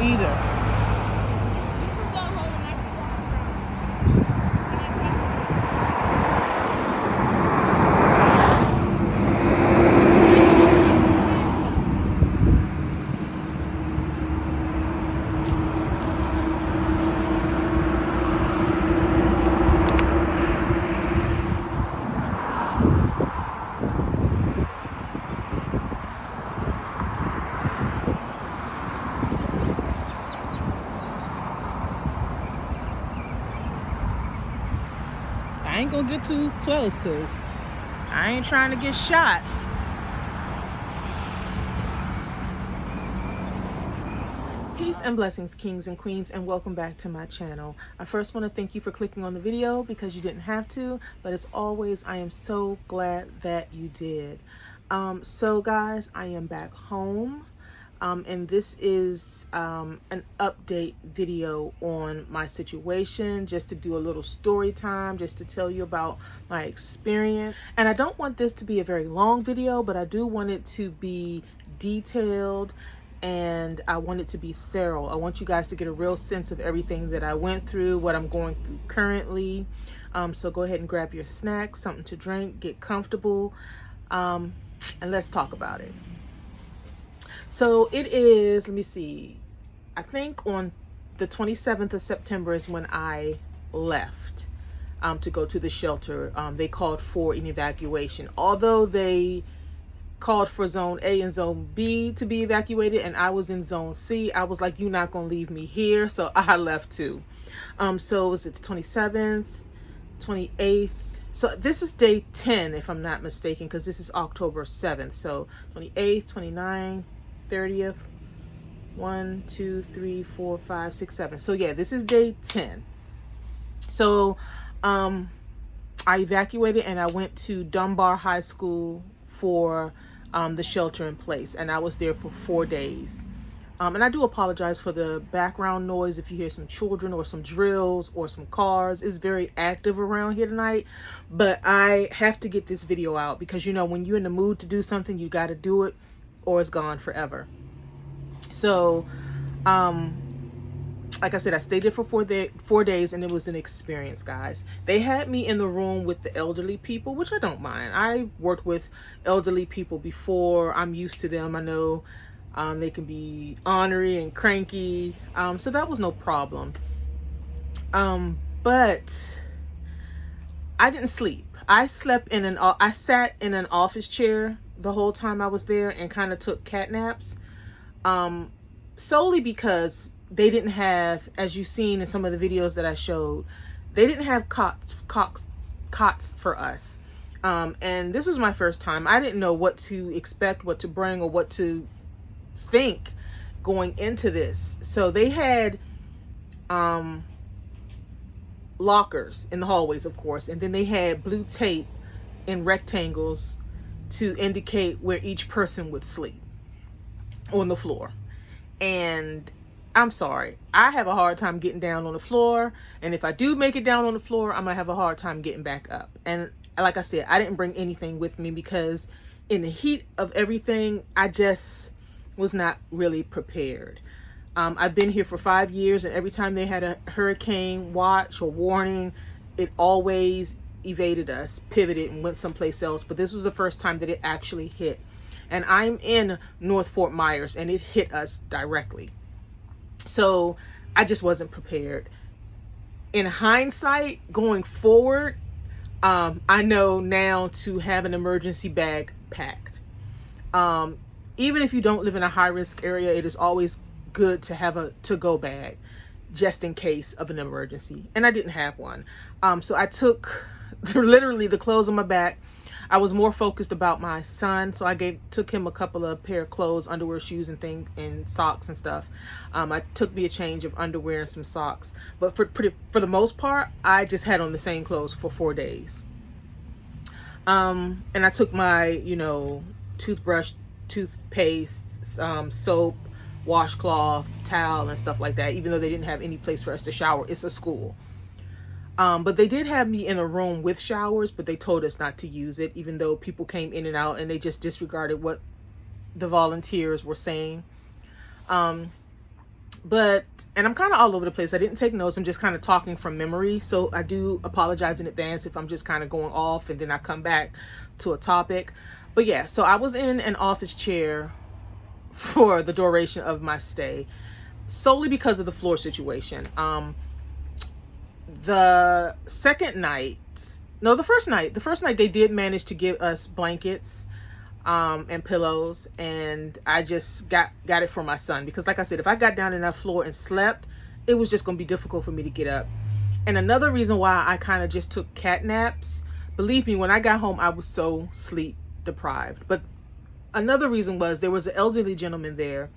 either. I ain't gonna get too close because I ain't trying to get shot. Peace and blessings, kings and queens, and welcome back to my channel. I first want to thank you for clicking on the video because you didn't have to, but as always, I am so glad that you did. So guys, I am back home. And this is an update video on my situation, just to do a little story time, just to tell you about my experience. And I don't want this to be a very long video, but I do want it to be detailed and I want it to be thorough. I want you guys to get a real sense of everything that I went through, what I'm going through currently. So go ahead and grab your snacks, something to drink, get comfortable, and let's talk about it. So it is, let me see, I think on the 27th of September is when I left to go to the shelter. They called for an evacuation. Although they called for zone A and zone B to be evacuated and I was in zone C, I was like, you're not going to leave me here. So I left too. So it was the 27th, 28th. So this is day 10, if I'm not mistaken, because this is October 7th. So 28th, 29th, 30th, 1, 2, 3, 4, 5, 6, 7. So yeah, this is day 10. So I evacuated and I went to Dunbar High School for the shelter in place, and I was there for 4 days. And I do apologize for the background noise if you hear some children or some drills or some cars. It's very active around here tonight, but I have to get this video out because, you know, when you're in the mood to do something, you got to do it or it's gone forever. So like I said, I stayed there for 4 days and it was an experience, guys. They had me in the room with the elderly people, which I don't mind. I've worked with elderly people before. I'm used to them. I know they can be ornery and cranky, so that was no problem. But I didn't sleep. I sat in an office chair the whole time I was there and kind of took cat naps, solely because they didn't have, as you've seen in some of the videos that I showed, they didn't have cots for us. And this was my first time. I didn't know what to expect, what to bring, or what to think going into this. So they had lockers in the hallways, of course, and then they had blue tape in rectangles to indicate where each person would sleep on the floor. And I'm sorry, I have a hard time getting down on the floor, and if I do make it down on the floor, I'm gonna have a hard time getting back up. And like I said, I didn't bring anything with me because in the heat of everything, I just was not really prepared. I've been here for 5 years, and every time they had a hurricane watch or warning, it always evaded us, pivoted, and went someplace else. But this was the first time that it actually hit. And I'm in North Fort Myers, and it hit us directly. So I just wasn't prepared. In hindsight, going forward, I know now to have an emergency bag packed. Even if you don't live in a high-risk area, it is always good to have a to-go bag just in case of an emergency. And I didn't have one. So I took literally the clothes on my back. I was more focused about my son, so I took him a couple of pair of clothes, underwear, shoes, and things, and socks and stuff. I took me a change of underwear and some socks. But for the most part, I just had on the same clothes for 4 days. And I took my, you know, toothbrush, toothpaste, soap, washcloth, towel, and stuff like that, even though they didn't have any place for us to shower. It's a school. But they did have me in a room with showers, but they told us not to use it, even though people came in and out and they just disregarded what the volunteers were saying. And I'm kind of all over the place. I didn't take notes. I'm just kind of talking from memory. So I do apologize in advance if I'm just kind of going off and then I come back to a topic. But yeah, so I was in an office chair for the duration of my stay, solely because of the floor situation. The first night they did manage to give us blankets and pillows, and I just got it for my son, because like I said, if I got down on that floor and slept, it was just going to be difficult for me to get up. And another reason why I kind of just took cat naps, believe me, when I got home I was so sleep deprived. But another reason was there was an elderly gentleman there,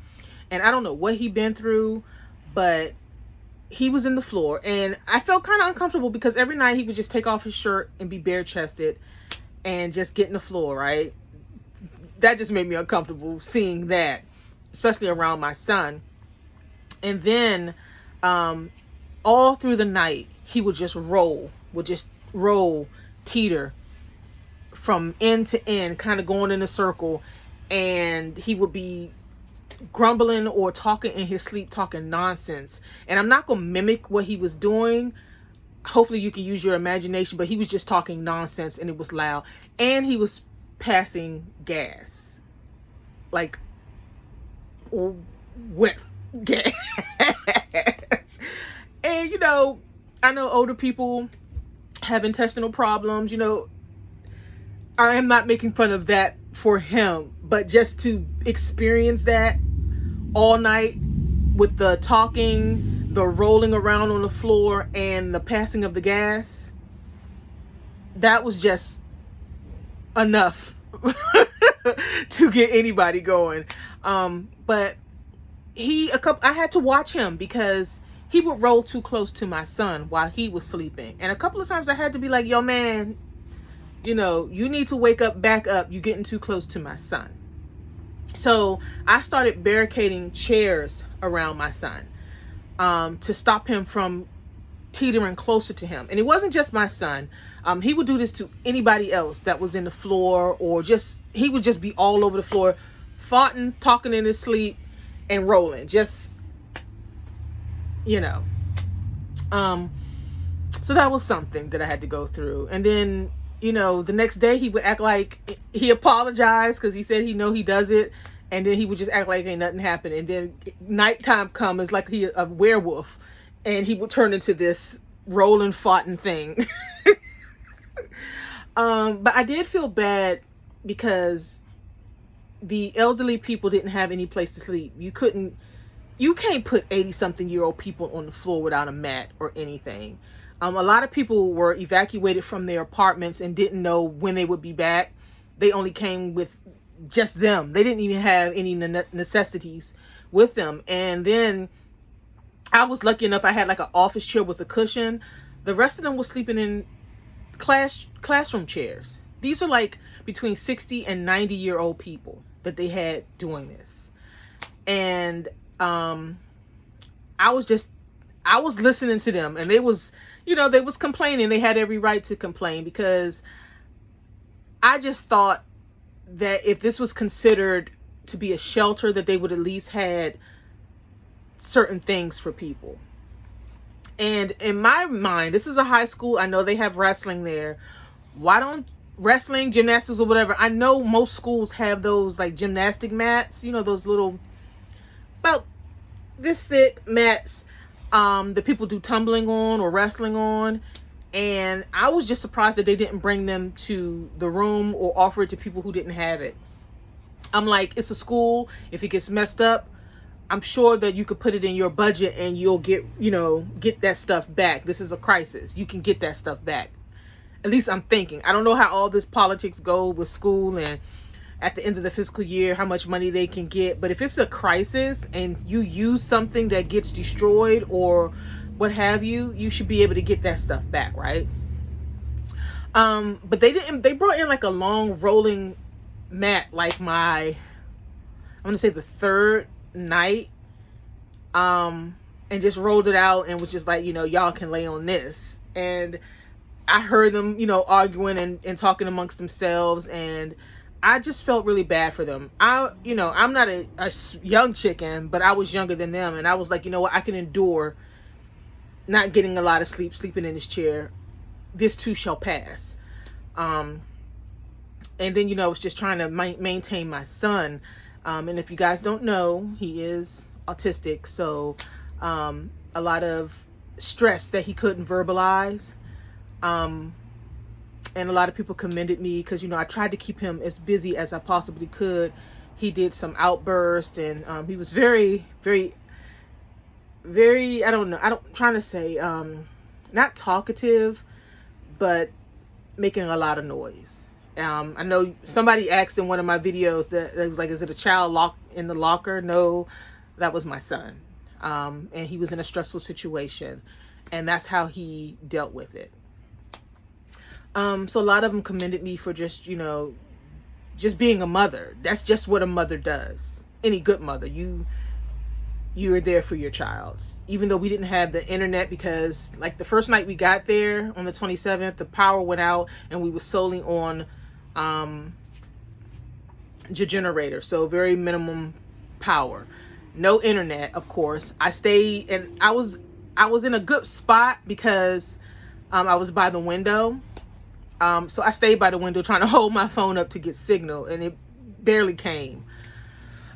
and I don't know what he'd been through, but he was in the floor, and I felt kind of uncomfortable because every night he would just take off his shirt and be bare chested and just get in the floor, right? That just made me uncomfortable seeing that, especially around my son. And then all through the night, he would just roll, teeter from end to end, kind of going in a circle. And he would be grumbling or talking in his sleep, talking nonsense. And I'm not going to mimic what he was doing. Hopefully you can use your imagination, but he was just talking nonsense, and it was loud. And he was passing gas, like wet gas. And you know, I know older people have intestinal problems, you know. I am not making fun of that for him, but just to experience that all night with the talking, the rolling around on the floor, and the passing of the gas, that was just enough to get anybody going. But I had to watch him because he would roll too close to my son while he was sleeping. And a couple of times I had to be like, yo, man, you know, you need to wake up, back up. You're getting too close to my son. So I started barricading chairs around my son to stop him from teetering closer to him. And it wasn't just my son. He would do this to anybody else that was in the floor, or he would just be all over the floor, farting, talking in his sleep, and rolling. Just, you know. So that was something that I had to go through. And then, you know, the next day he would act like he apologized because he said he does it. And then he would just act like ain't nothing happened. And then nighttime comes, like he a werewolf. And he would turn into this rolling, farting thing. But I did feel bad because the elderly people didn't have any place to sleep. You can't put 80-something-year-old people on the floor without a mat or anything. A lot of people were evacuated from their apartments and didn't know when they would be back. They only came with just them. They didn't even have any necessities with them. And then I was lucky enough, I had like an office chair with a cushion. The rest of them were sleeping in classroom chairs. These are like between 60 and 90-year-old people that they had doing this. And I was listening to them, and they was complaining. They had every right to complain, because I just thought that if this was considered to be a shelter, that they would at least had certain things for people. And in my mind, this is a high school. I know they have wrestling there. Why don't wrestling, gymnastics, or whatever? I know most schools have those like gymnastic mats, you know, those little about this thick mats that people do tumbling on or wrestling on. And I was just surprised that they didn't bring them to the room or offer it to people who didn't have it. I'm like, it's a school. If it gets messed up, I'm sure that you could put it in your budget and you'll get that stuff back. This is a crisis. You can get that stuff back. At least I'm thinking. I don't know how all this politics go with school and at the end of the fiscal year, how much money they can get. But if it's a crisis and you use something that gets destroyed or what have you, you should be able to get that stuff back, right? But they didn't. They brought in like a long rolling mat, like I'm gonna say the third night, and just rolled it out and was just like, y'all can lay on this. And I heard them, arguing and talking amongst themselves. And I just felt really bad for them. I'm not a young chicken, but I was younger than them. And I was like, you know what? I can endure not getting a lot of sleep, sleeping in this chair. This too shall pass. And then, I was just trying to maintain my son. And if you guys don't know, he is autistic. So a lot of stress that he couldn't verbalize. And a lot of people commended me because, I tried to keep him as busy as I possibly could. He did some outbursts, and he was very, very, very, trying to say, not talkative, but making a lot of noise. I know somebody asked in one of my videos that it was like, is it a child locked in the locker? No, that was my son. And he was in a stressful situation, and that's how he dealt with it. So a lot of them commended me for just being a mother. That's just what a mother does. Any good mother, you're there for your child. Even though we didn't have the internet, because like the first night we got there on the 27th, the power went out and we were solely on your generator. So very minimum power. No internet, of course. I stayed, and I was in a good spot because I was by the window. So I stayed by the window trying to hold my phone up to get signal, and it barely came.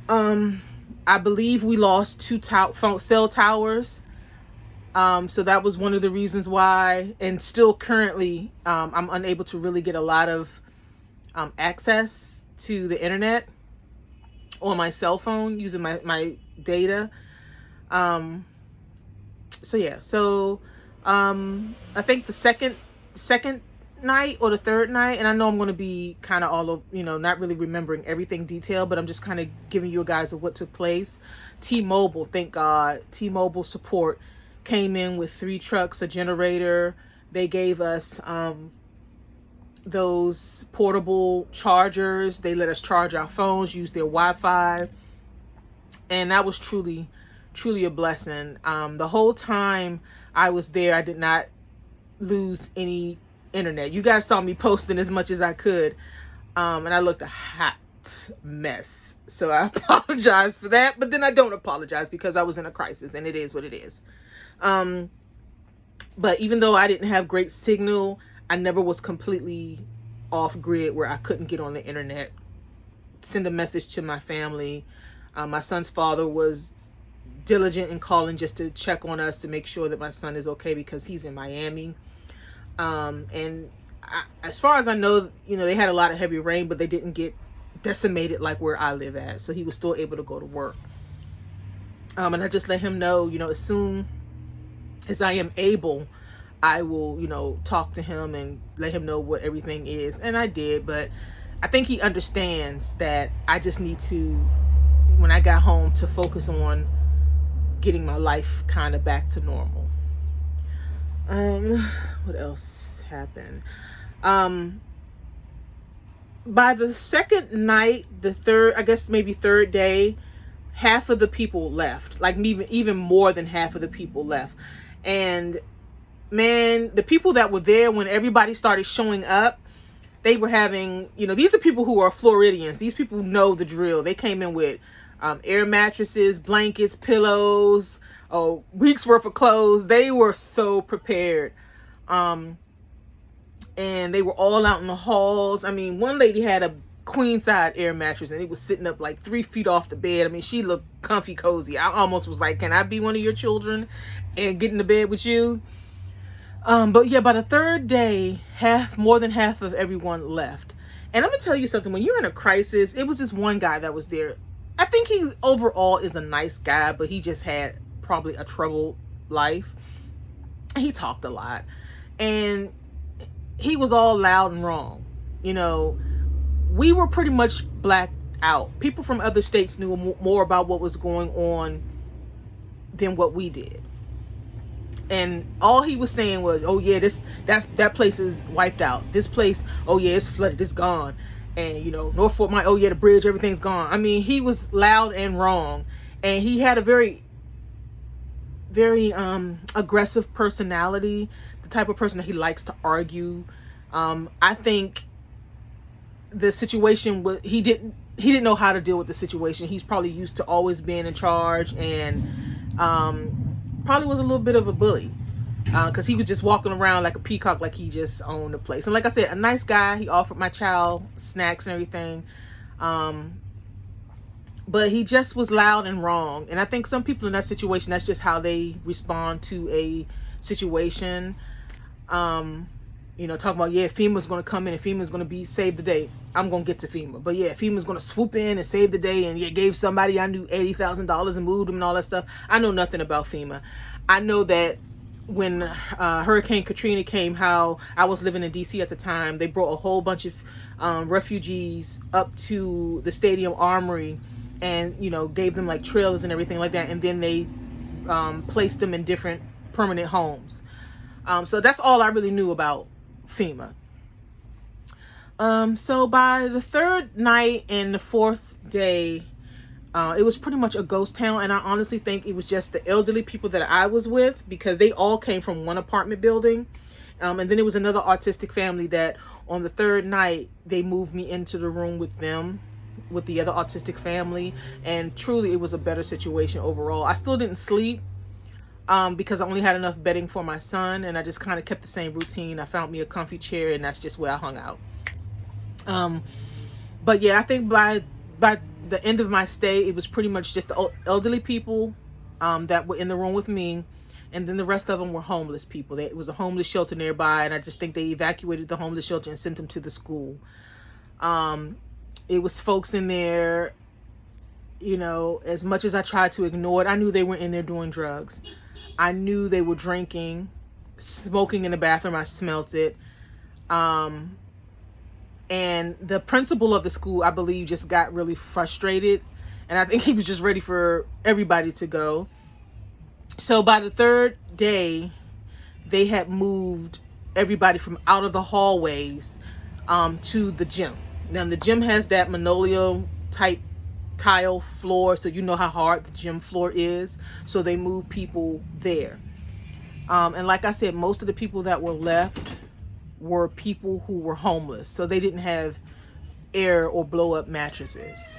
I believe we lost 2 cell towers. So that was one of the reasons why, and still currently, I'm unable to really get a lot of access to the internet on my cell phone using my data. So yeah, I think the second night or the third night, and I know I'm going to be kind of all of, not really remembering everything detailed, but I'm just kind of giving you guys of what took place. T-Mobile, thank God, T-Mobile support came in with 3 trucks, a generator. They gave us those portable chargers. They let us charge our phones, use their Wi-Fi, and that was truly a blessing. The whole time I was there, I did not lose any internet. You guys saw me posting as much as I could, and I looked a hot mess, so I apologize for that, but then I don't apologize because I was in a crisis, and it is what it is. But even though I didn't have great signal, I never was completely off grid where I couldn't get on the internet, send a message to my family. My son's father was diligent in calling just to check on us to make sure that my son is okay because he's in Miami. And as far as I know, they had a lot of heavy rain, but they didn't get decimated like where I live at. So he was still able to go to work. And I just let him know, as soon as I am able, I will, talk to him and let him know what everything is. And I did, but I think he understands that I just need to, when I got home, to focus on getting my life kind of back to normal. What else happened? By the second night, the third day, half of the people left. Like even more than half of the people left. And man, the people that were there when everybody started showing up, they were having, these are people who are Floridians. These people know the drill. They came in with air mattresses, blankets, pillows, a week's worth of clothes. They were so prepared. And they were all out in the halls. I mean, one lady had a queen side air mattress and it was sitting up like 3 feet off the bed. I mean, she looked comfy, cozy. I almost was like, can I be one of your children and get in the bed with you? But yeah, by the third day, more than half of everyone left. And I'm gonna tell you something, when you're in a crisis, it was this one guy that was there. I think he overall is a nice guy, but he just had probably a troubled life. He talked a lot and he was all loud and wrong. We were pretty much blacked out. People from other states knew more about what was going on than what we did. And all he was saying was, oh yeah, that place is wiped out. This place, oh yeah, it's flooded, it's gone. And North Fort Myers, oh yeah, the bridge, everything's gone. I mean, he was loud and wrong. And he had a very, very aggressive personality, the type of person that he likes to argue. I think the situation was, he didn't know how to deal with the situation. He's probably used to always being in charge, and probably was a little bit of a bully, because he was just walking around like a peacock, like he just owned the place. And like I said, a nice guy. He offered my child snacks and everything, but he just was loud and wrong. And I think some people in that situation, that's just how they respond to a situation. You know, talking about, yeah, FEMA's going to come in and FEMA's going to be save the day. I'm going to get to FEMA. But yeah, FEMA's going to swoop in and save the day, and yeah, gave somebody I knew $80,000 and moved them and all that stuff. I know nothing about FEMA. I know that when Hurricane Katrina came, how I was living in DC at the time, they brought a whole bunch of refugees up to the Stadium Armory, and, you know, gave them like trailers and everything like that. And then they placed them in different permanent homes. So that's all I really knew about FEMA. So by the third night and the fourth day, it was pretty much a ghost town. And I honestly think it was just the elderly people that I was with, because they all came from one apartment building. And then it was another autistic family that on the third night, they moved me into the room with them, with the other autistic family. And truly, it was a better situation overall. I still didn't sleep, because I only had enough bedding for my son, and I just kind of kept the same routine. I found me a comfy chair, and that's just where I hung out. But yeah, I think by the end of my stay, it was pretty much just the elderly people that were in the room with me, and then the rest of them were homeless people. It was a homeless shelter nearby, and I just think they evacuated the homeless shelter and sent them to the school. It was folks in there, you know, as much as I tried to ignore it, I knew they were in there doing drugs. I knew they were drinking, smoking in the bathroom. I smelt it. And the principal of the school, I believe, just got really frustrated. And I think he was just ready for everybody to go. So by the third day, they had moved everybody from out of the hallways to the gym. Now, the gym has that linoleum type tile floor, so you know how hard the gym floor is. So they moved people there. And like I said, most of the people that were left were people who were homeless, so they didn't have air or blow up mattresses.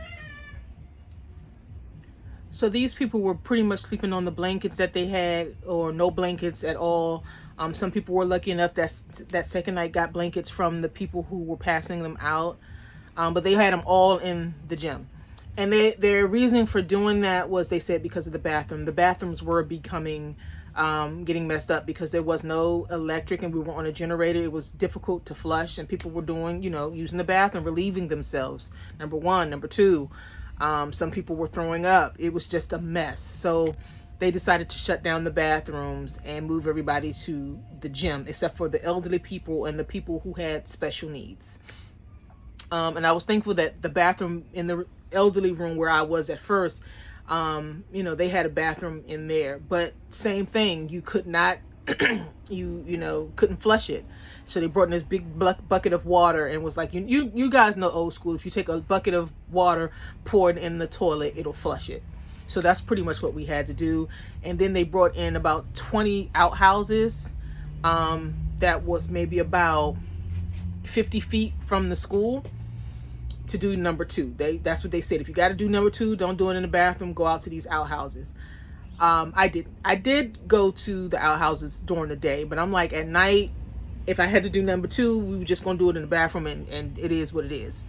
So these people were pretty much sleeping on the blankets that they had, or no blankets at all. Some people were lucky enough that second night got blankets from the people who were passing them out, but they had them all in the gym. And their reasoning for doing that was, they said, because of the bathroom. The bathrooms were becoming, getting messed up because there was no electric and we were on a generator. It was difficult to flush, and people were doing, you know, using the bathroom, relieving themselves. Number one. Number two, some people were throwing up. It was just a mess. So they decided to shut down the bathrooms and move everybody to the gym, except for the elderly people and the people who had special needs. And I was thankful that the bathroom in the elderly room where I was at first, you know, they had a bathroom in there, but same thing, you could not you know, couldn't flush it. So they brought in this big bucket of water and was like, you guys know old school, if you take a bucket of water, pour it in the toilet, it'll flush it. So that's pretty much what we had to do. And then they brought in about 20 outhouses that was maybe about 50 feet from the school to do number two. That's what they said. If you got to do number two, don't do it in the bathroom. Go out to these outhouses. I did go to the outhouses during the day, but I'm like, at night, if I had to do number two, we were just gonna do it in the bathroom, and it is what it is.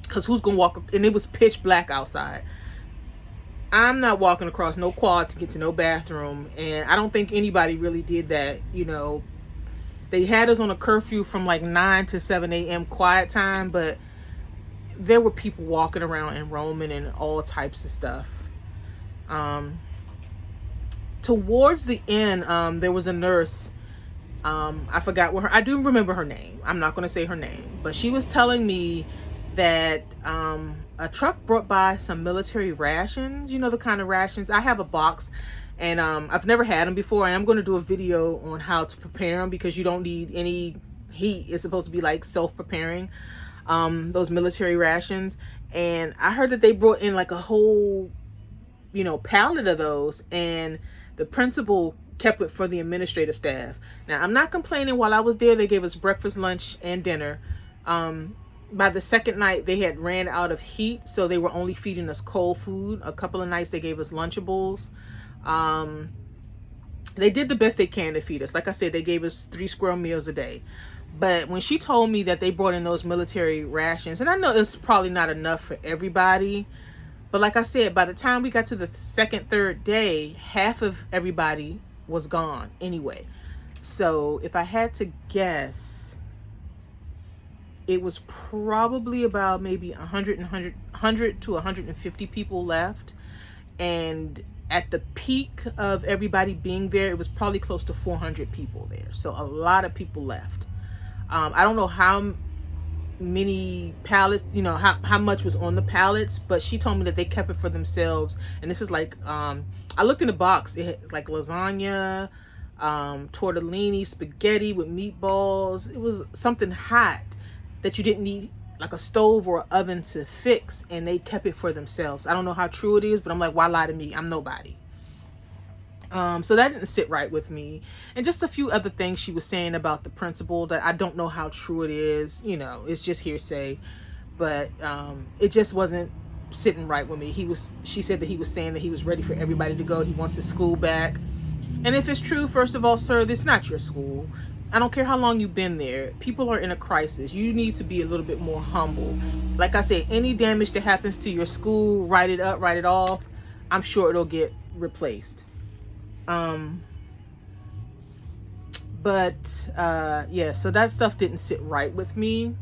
Cause who's gonna walk? And it was pitch black outside. I'm not walking across no quad to get to no bathroom, and I don't think anybody really did that. You know, they had us on a curfew from like 9 to 7 a.m. quiet time, but there were people walking around and roaming and all types of stuff. Towards the end, there was a nurse. I forgot what I do remember her name. I'm not going to say her name, but she was telling me that a truck brought by some military rations. You know, the kind of rations. I have a box, and I've never had them before. I am going to do a video on how to prepare them, because you don't need any heat. It's supposed to be like self-preparing. Those military rations. And I heard that they brought in like a whole, you know, pallet of those, and the principal kept it for the administrative staff. Now, I'm not complaining. While I was there, they gave us breakfast, lunch, and dinner. by the second night, they had ran out of heat, so they were only feeding us cold food. A couple of nights, they gave us Lunchables. They did the best they can to feed us. Like I said, they gave us 3 square meals a day. But when she told me that they brought in those military rations, and I know it's probably not enough for everybody, but like I said, by the time we got to the second, third day, half of everybody was gone anyway. So if I had to guess, it was probably about maybe 100 to 150 people left. And at the peak of everybody being there, it was probably close to 400 people there. So a lot of people left. I don't know how many pallets, you know, how much was on the pallets, but she told me that they kept it for themselves. And this is like, I looked in the box, it had like lasagna, tortellini, spaghetti with meatballs. It was something hot that you didn't need like a stove or an oven to fix, and they kept it for themselves. I don't know how true it is, but I'm like, why lie to me? I'm nobody. So that didn't sit right with me. And just a few other things she was saying about the principal that I don't know how true it is. You know, it's just hearsay. But it just wasn't sitting right with me. She said that he was saying that he was ready for everybody to go. He wants his school back. And if it's true, first of all, sir, this is not your school. I don't care how long you've been there. People are in a crisis. You need to be a little bit more humble. Like I said, any damage that happens to your school, write it up, write it off. I'm sure it'll get replaced. Yeah, so that stuff didn't sit right with me.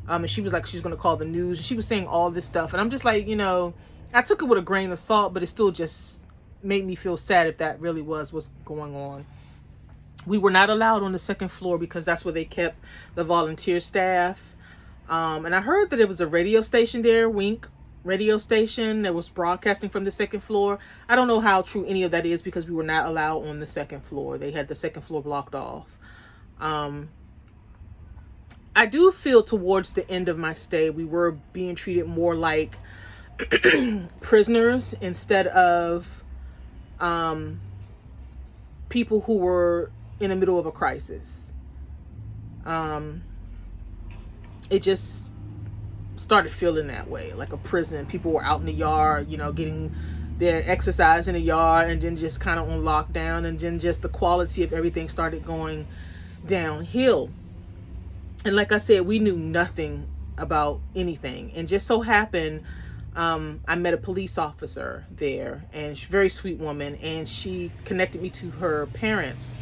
And she was like, she's going to call the news. She was saying all this stuff. And I'm just like, you know, I took it with a grain of salt, but it still just made me feel sad if that really was what's going on. We were not allowed on the second floor because that's where they kept the volunteer staff. And I heard that it was a radio station there, Wink radio station, that was broadcasting from the second floor. I don't know how true any of that is because we were not allowed on the second floor. They had the second floor blocked off. I do feel towards the end of my stay, we were being treated more like prisoners instead of people who were in the middle of a crisis. It just started feeling that way, like a prison. People were out in the yard, you know, getting their exercise in the yard, and then just kind of on lockdown, and then just the quality of everything started going downhill. And like I said, we knew nothing about anything, and just so happened I met a police officer there, and she's a very sweet woman, and she connected me to her parents.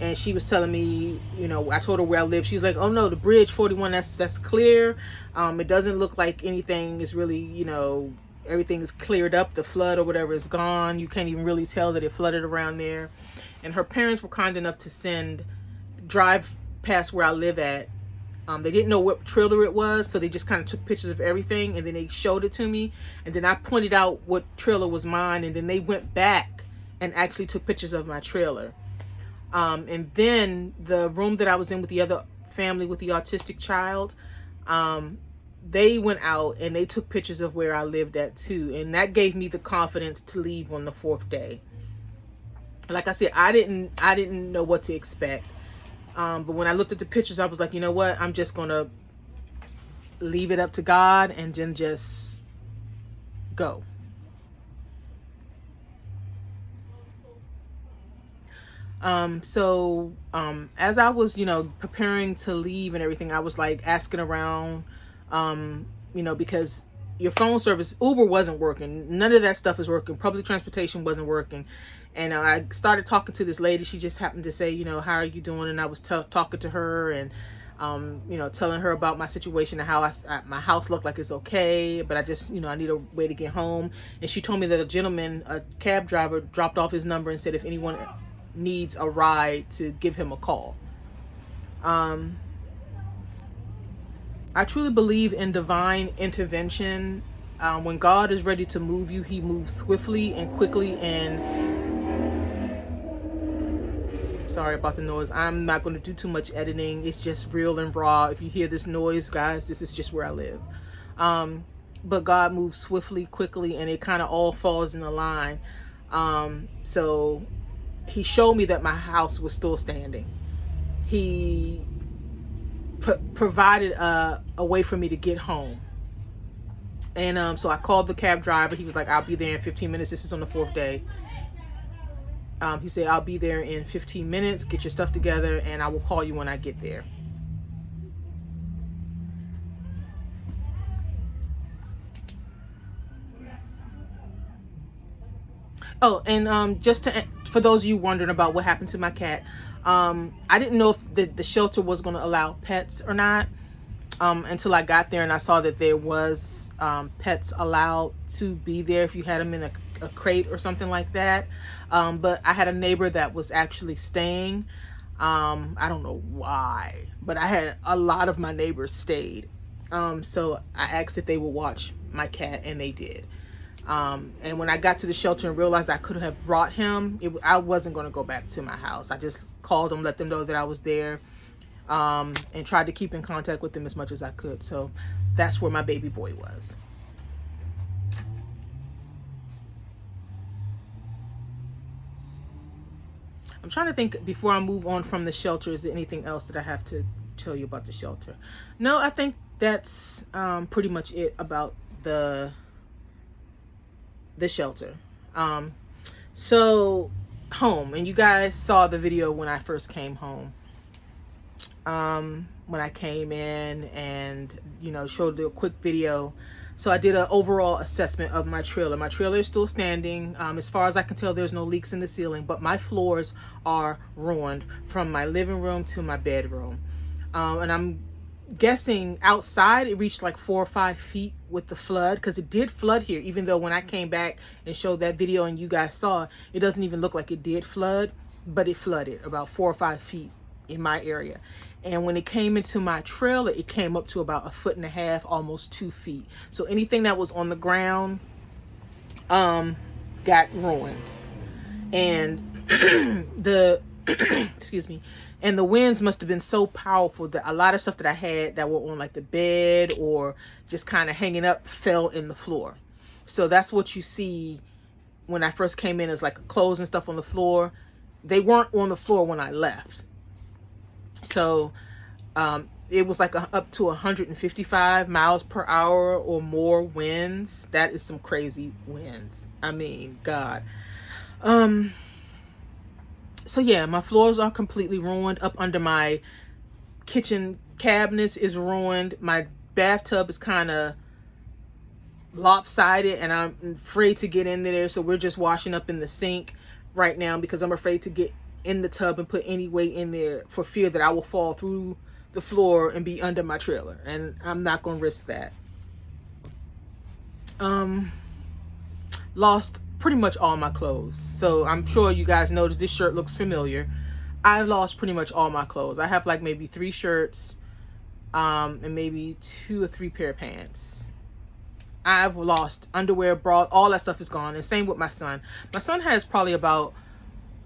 And she was telling me, you know, I told her where I live. She was like, oh no, the bridge 41, that's clear. It doesn't look like anything is really, you know, everything is cleared up. The flood or whatever is gone. You can't even really tell that it flooded around there. And her parents were kind enough to drive past where I live at. They didn't know what trailer it was, so they just kind of took pictures of everything, and then they showed it to me. And then I pointed out what trailer was mine, and then they went back and actually took pictures of my trailer. And then the room that I was in with the other family with the autistic child, they went out and they took pictures of where I lived at too. And that gave me the confidence to leave on the 4th day. Like I said, I didn't know what to expect. But when I looked at the pictures, I was like, you know what? I'm just going to leave it up to God and then just go. As I was, you know, preparing to leave and everything, I was like asking around, you know, because your phone service, Uber wasn't working. None of that stuff was working. Public transportation wasn't working. And I started talking to this lady. She just happened to say, you know, how are you doing? And I was talking to her and, you know, telling her about my situation and how my house looked like it's okay, but I just, you know, I need a way to get home. And she told me that a gentleman, a cab driver, dropped off his number and said if anyone needs a ride to give him a call. I truly believe in divine intervention. When God is ready to move you, he moves swiftly and quickly. And sorry about the noise. I'm not going to do too much editing. It's just real and raw. If you hear this noise, guys, this is just where I live. But God moves swiftly, quickly, and it kind of all falls in a line. So he showed me that my house was still standing. He provided a way for me to get home. And so I called the cab driver. He was like, I'll be there in 15 minutes. This is on the 4th day. He said, I'll be there in 15 minutes. Get your stuff together, and I will call you when I get there. Oh, and just for those of you wondering about what happened to my cat, I didn't know if the shelter was going to allow pets or not until I got there and I saw that there was pets allowed to be there if you had them in a crate or something like that. But I had a neighbor that was actually staying. I don't know why, but I had a lot of my neighbors stayed. So I asked if they would watch my cat, and they did. And when I got to the shelter and realized I could have brought him, I wasn't going to go back to my house. I just called them, let them know that I was there, and tried to keep in contact with them as much as I could. So that's where my baby boy was. I'm trying to think before I move on from the shelter, is there anything else that I have to tell you about the shelter? No, I think that's pretty much it about the shelter. So home, and you guys saw the video when I first came home. When I came in and, you know, showed a quick video. So I did an overall assessment of my trailer. My trailer is still standing. As far as I can tell, there's no leaks in the ceiling, but my floors are ruined from my living room to my bedroom. And I'm guessing outside it reached like 4 or 5 feet with the flood, because it did flood here, even though when I came back and showed that video and you guys saw, it doesn't even look like it did flood, but it flooded about 4 or 5 feet in my area. And when it came into my trailer, it came up to about 1.5 feet, almost 2 feet. So anything that was on the ground got ruined. And the excuse me, and the winds must have been so powerful that a lot of stuff that I had that were on like the bed or just kind of hanging up fell in the floor. So that's what you see when I first came in, is like clothes and stuff on the floor. They weren't on the floor when I left. So it was like up to 155 miles per hour or more winds. That is some crazy winds. I mean, God. So yeah, my floors are completely ruined. Up under my kitchen cabinets is ruined. My bathtub is kind of lopsided, and I'm afraid to get in there. So we're just washing up in the sink right now because I'm afraid to get in the tub and put any weight in there for fear that I will fall through the floor and be under my trailer, and I'm not going to risk that. Lost pretty much all my clothes. So I'm sure you guys noticed this shirt looks familiar. I lost pretty much all my clothes. I have like maybe 3 shirts and maybe 2 or 3 pair of pants. I've lost underwear, bra, all that stuff is gone. And same with my son. My son has probably about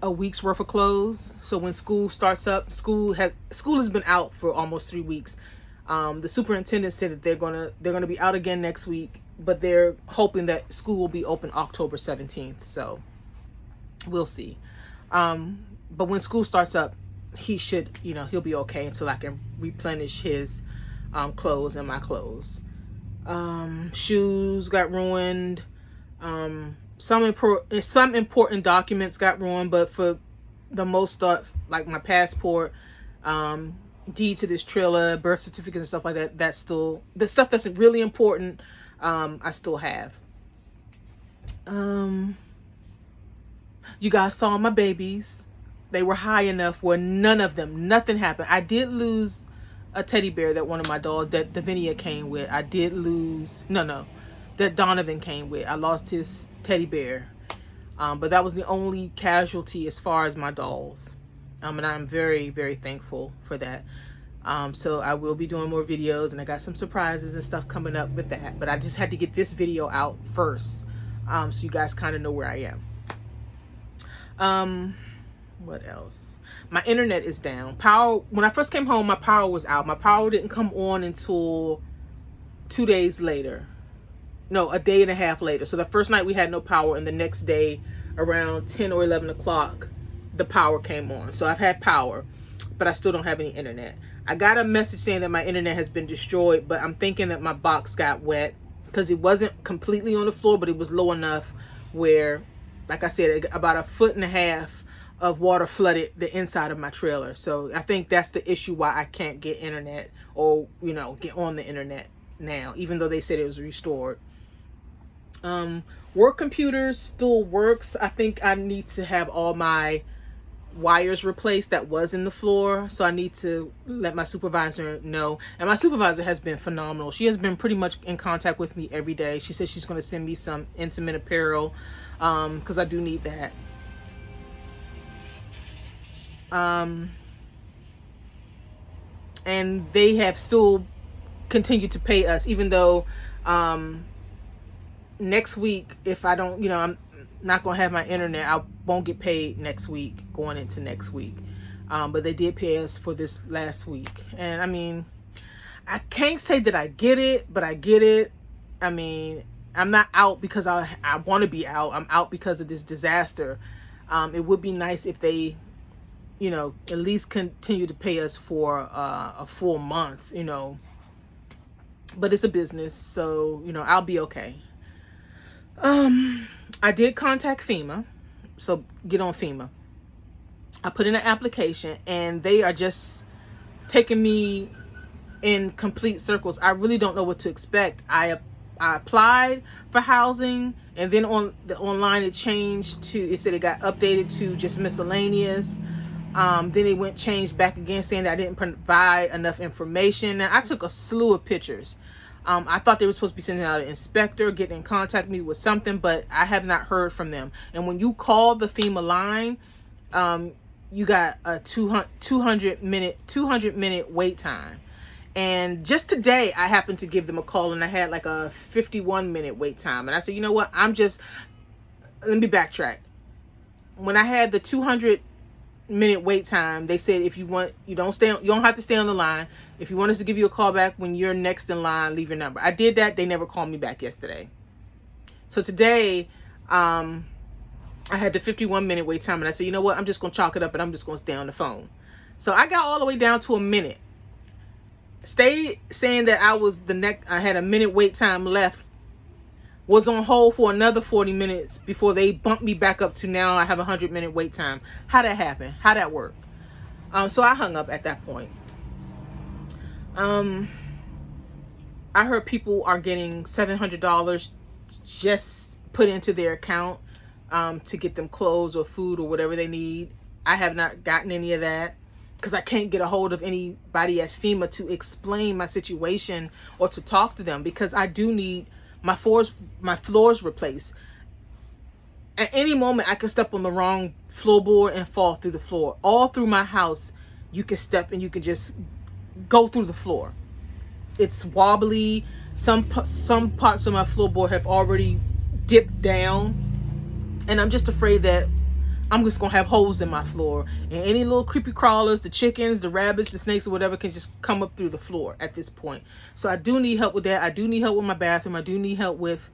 a week's worth of clothes. So when school starts up, school has been out for almost 3 weeks. The superintendent said that they're gonna be out again next week, but they're hoping that school will be open October 17th. So we'll see. But when school starts up, he should, he'll be okay until I can replenish his clothes and my clothes. Shoes got ruined. Some important documents got ruined, but for the most stuff, like my passport, deed to this trailer, birth certificate and stuff like that, that's still the stuff that's really important. I still have. You guys saw my babies. They were high enough where nothing happened. I did lose a teddy bear that one of my dogs, that Davinia came with. I did lose, that Donovan came with. I lost his teddy bear. But that was the only casualty as far as my dolls. And I'm very, very thankful for that. So I will be doing more videos, and I got some surprises and stuff coming up with that. But I just had to get this video out first, so you guys kind of know where I am. What else? My internet is down. Power, when I first came home, my power was out. My power didn't come on until 2 days later. No, a day and a half later. So the first night we had no power, and the next day around 10 or 11 o'clock, the power came on. So I've had power, but I still don't have any internet. I got a message saying that my internet has been destroyed, but I'm thinking that my box got wet because it wasn't completely on the floor, but it was low enough where, like I said, about 1.5 feet of water flooded the inside of my trailer. So I think that's the issue why I can't get internet, or, you know, get on the internet now, even though they said it was restored. Work computer still works. I think I need to have all my wires replaced that was in the floor, so I need to let my supervisor know. And my supervisor has been phenomenal. She has been pretty much in contact with me every day. She said she's going to send me some intimate apparel, because I do need that. And they have still continued to pay us, even though next week, if I don't, you know, I'm not going to have my internet, I won't get paid next week, going into next week. But they did pay us for this last week. And I mean, I can't say that I get it, but I get it. I mean, I'm not out because I want to be out. I'm out because of this disaster. It would be nice if they, you know, at least continue to pay us for a full month, you know. But it's a business, so, you know, I'll be okay. I did contact FEMA, so get on FEMA. I put in an application, and they are just taking me in complete circles. I really don't know what to expect. I applied for housing, and then on the online it changed to, it said it got updated to just miscellaneous. Then it went changed back again, saying that I didn't provide enough information. Now, I took a slew of pictures. I thought they were supposed to be sending out an inspector, getting in contact with me with something, but I have not heard from them. And when you call the FEMA line, you got a 200 minute wait time. And just today, I happened to give them a call, and I had like a 51-minute wait time. And I said, you know what? Let me backtrack. When I had the 200-minute wait time, they said if you want, you don't have to stay on the line. If you want us to give you a call back when you're next in line, leave your number. I did that. They never called me back yesterday. So today, I had the 51-minute wait time, and I said, you know what? I'm just going to chalk it up, and I'm just going to stay on the phone. So I got all the way down to a minute. Stayed saying that I had a minute wait time left. Was on hold for another 40 minutes before they bumped me back up to now I have a 100-minute wait time. How'd that happen? How'd that work? So I hung up at that point. I heard people are getting $700 just put into their account to get them clothes or food or whatever they need. I have not gotten any of that because I can't get a hold of anybody at FEMA to explain my situation or to talk to them, because I do need my floors replaced. At any moment, I could step on the wrong floorboard and fall through the floor. All through my house, you can step and you can just go through the floor. It's wobbly. Some parts of my floorboard have already dipped down, and I'm just afraid that I'm just gonna have holes in my floor, and any little creepy crawlers, the chickens, the rabbits, the snakes, or whatever can just come up through the floor at this point. So I do need help with that. I do need help with my bathroom. I do need help with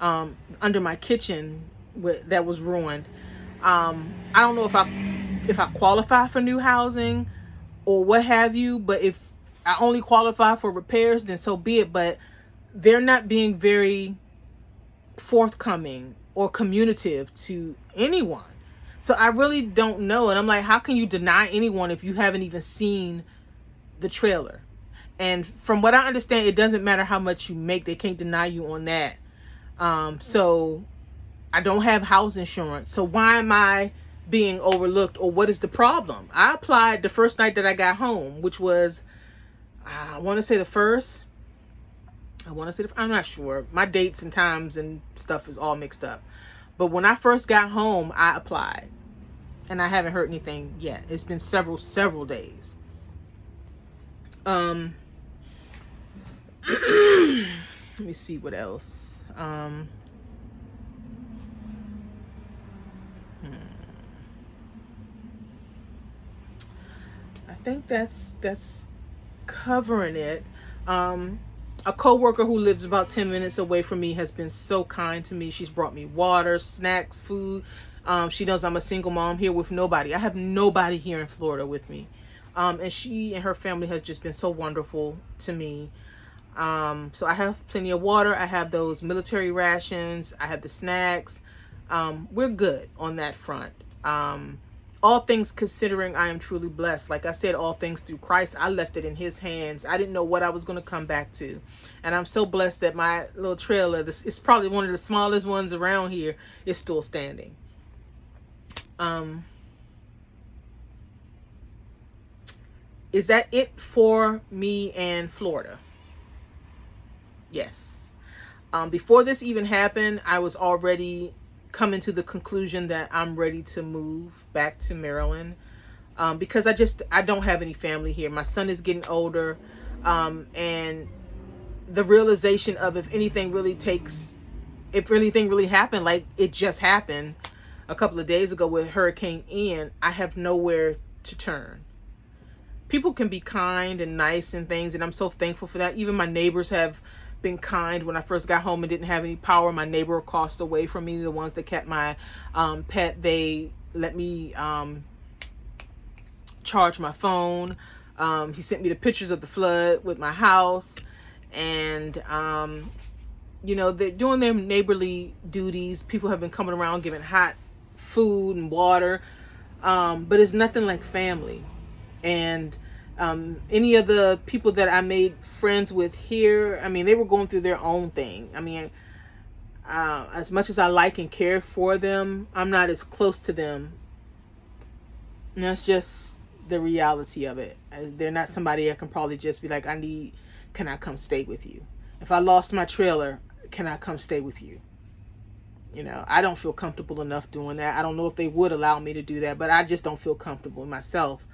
under my kitchen that was ruined. I don't know if I qualify for new housing or what have you, but if I only qualify for repairs, then so be it. But they're not being very forthcoming or communicative to anyone. So I really don't know. And I'm like, how can you deny anyone if you haven't even seen the trailer? And from what I understand, it doesn't matter how much you make. They can't deny you on that. So I don't have house insurance. So why am I being overlooked, or what is the problem? I applied the first night that I got home, which was, I want to say the first. I'm not sure. My dates and times and stuff is all mixed up. But when I first got home, I applied, and I haven't heard anything yet. It's been several days. Let me see what else. I think that's covering it. A coworker who lives about 10 minutes away from me has been so kind to me. She's brought me water, snacks, food. She knows I'm a single mom here with nobody. I have nobody here in Florida with me. And she and her family has just been so wonderful to me. So I have plenty of water. I have those military rations. I have the snacks. We're good on that front. All things considering, I am truly blessed. Like I said, all things through Christ. I left it in his hands. I didn't know what I was going to come back to. And I'm so blessed that my little trailer, this is probably one of the smallest ones around here, is still standing. Is that it for me and Florida? Yes. Before this even happened, I was already coming to the conclusion that I'm ready to move back to Maryland, because I don't have any family here. My son is getting older, and the realization of if anything really happened, like it just happened a couple of days ago with Hurricane Ian, I have nowhere to turn. People can be kind and nice and things, and I'm so thankful for that. Even my neighbors have been kind. When I first got home and didn't have any power, my neighbor across the way from me, the ones that kept my pet, they let me charge my phone. He sent me the pictures of the flood with my house, and you know, they're doing their neighborly duties. People have been coming around giving hot food and water, but it's nothing like family. And any of the people that I made friends with here, I mean, they were going through their own thing. I mean, as much as I like and care for them, I'm not as close to them. And that's just the reality of it. They're not somebody I can probably just be like, can I come stay with you? If I lost my trailer, can I come stay with you? You know, I don't feel comfortable enough doing that. I don't know if they would allow me to do that, but I just don't feel comfortable myself.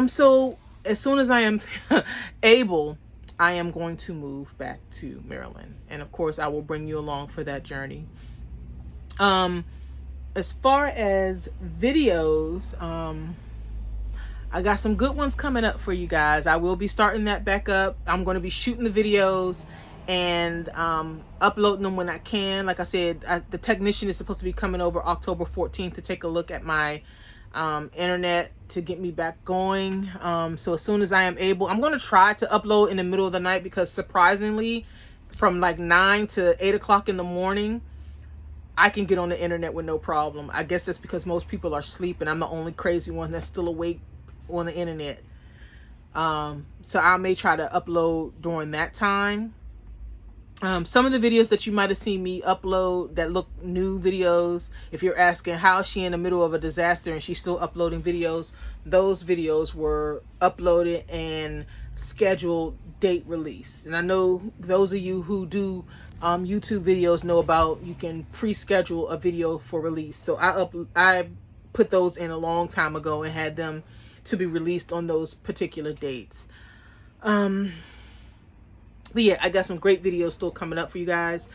So as soon as I am able, I am going to move back to Maryland. And of course, I will bring you along for that journey. As far as videos, I got some good ones coming up for you guys. I will be starting that back up. I'm going to be shooting the videos and uploading them when I can. Like I said, the technician is supposed to be coming over October 14th to take a look at my internet to get me back going. So as soon as I am able, I'm going to try to upload in the middle of the night, because surprisingly, from like 9 to 8 o'clock in the morning, I can get on the internet with no problem. I guess that's because most people are sleeping. I'm the only crazy one that's still awake on the internet. So I may try to upload during that time. Some of the videos that you might have seen me upload that look new videos, if you're asking how is she in the middle of a disaster and she's still uploading videos, those videos were uploaded and scheduled date release. And I know those of you who do YouTube videos know about, you can pre-schedule a video for release. So I put those in a long time ago and had them to be released on those particular dates. But yeah, I got some great videos still coming up for you guys.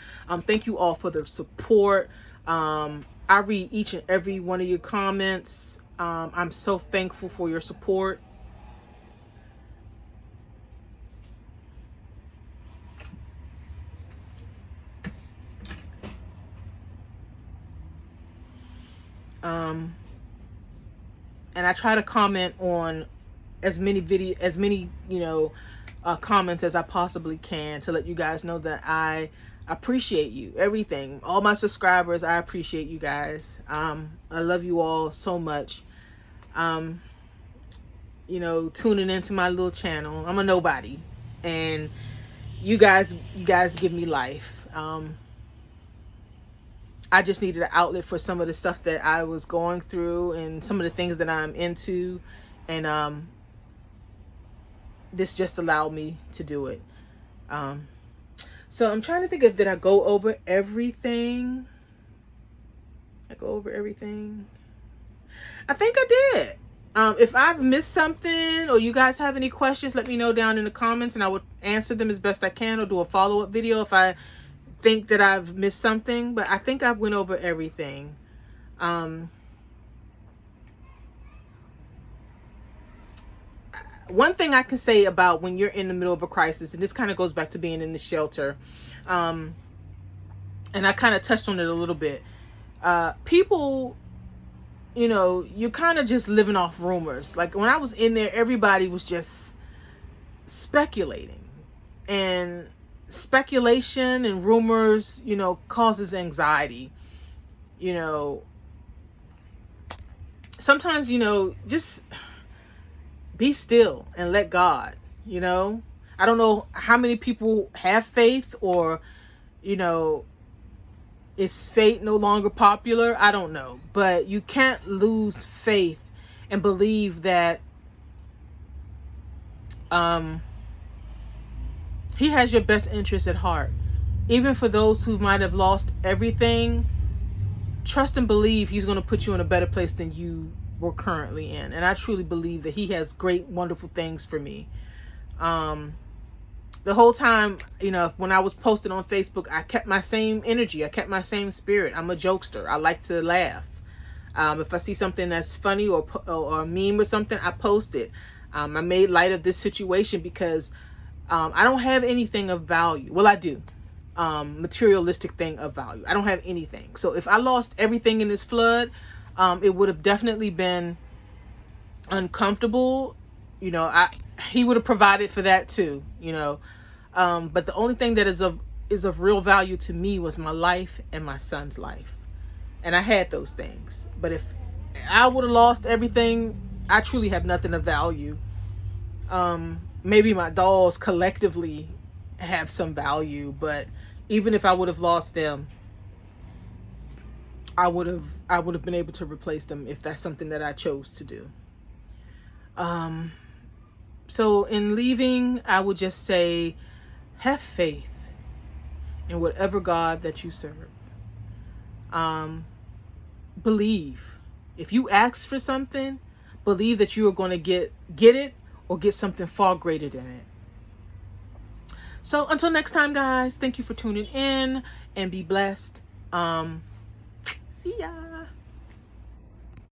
Thank you all for the support. I read each and every one of your comments. I'm so thankful for your support. And I try to comment on as many comments as I possibly can to let you guys know that I appreciate you, everything, all my subscribers. I appreciate you guys. I love you all so much. Tuning into my little channel. I'm a nobody, and you guys give me life. I just needed an outlet for some of the stuff that I was going through and some of the things that I'm into, and this just allowed me to do it. So I'm trying to think did I go over everything? I think I did. If I've missed something or you guys have any questions, let me know down in the comments and I will answer them as best I can, or do a follow-up video if I think that I've missed something. But I think I went over everything. One thing I can say about when you're in the middle of a crisis, and this kind of goes back to being in the shelter, and I kind of touched on it a little bit. People you know, you're kind of just living off rumors. Like when I was in there, everybody was just speculating, and speculation and rumors, you know, causes anxiety. You know, sometimes, you know, just be still and let God, you know. I don't know how many people have faith, or, you know, is faith no longer popular? I don't know. But you can't lose faith and believe that he has your best interest at heart. Even for those who might have lost everything, trust and believe he's going to put you in a better place than you were currently in. And I truly believe that he has great, wonderful things for me. The whole time, you know, when I was posting on Facebook, I kept my same energy. I kept my same spirit. I'm a jokester. I like to laugh. If I see something that's funny or a meme or something, I post it. I made light of this situation because I don't have anything of value. Well, I do. Materialistic thing of value. I don't have anything. So if I lost everything in this flood, it would have definitely been uncomfortable. You know, he would have provided for that too, you know. But the only thing that is of real value to me was my life and my son's life. And I had those things. But if I would have lost everything, I truly have nothing of value. Maybe my dolls collectively have some value, but even if I would have lost them, I would have been able to replace them if that's something that I chose to do. So in leaving, I would just say, have faith in whatever God that you serve. Believe. If you ask for something, believe that you are going to get it, or get something far greater than it. So until next time, guys, thank you for tuning in, and be blessed. See ya.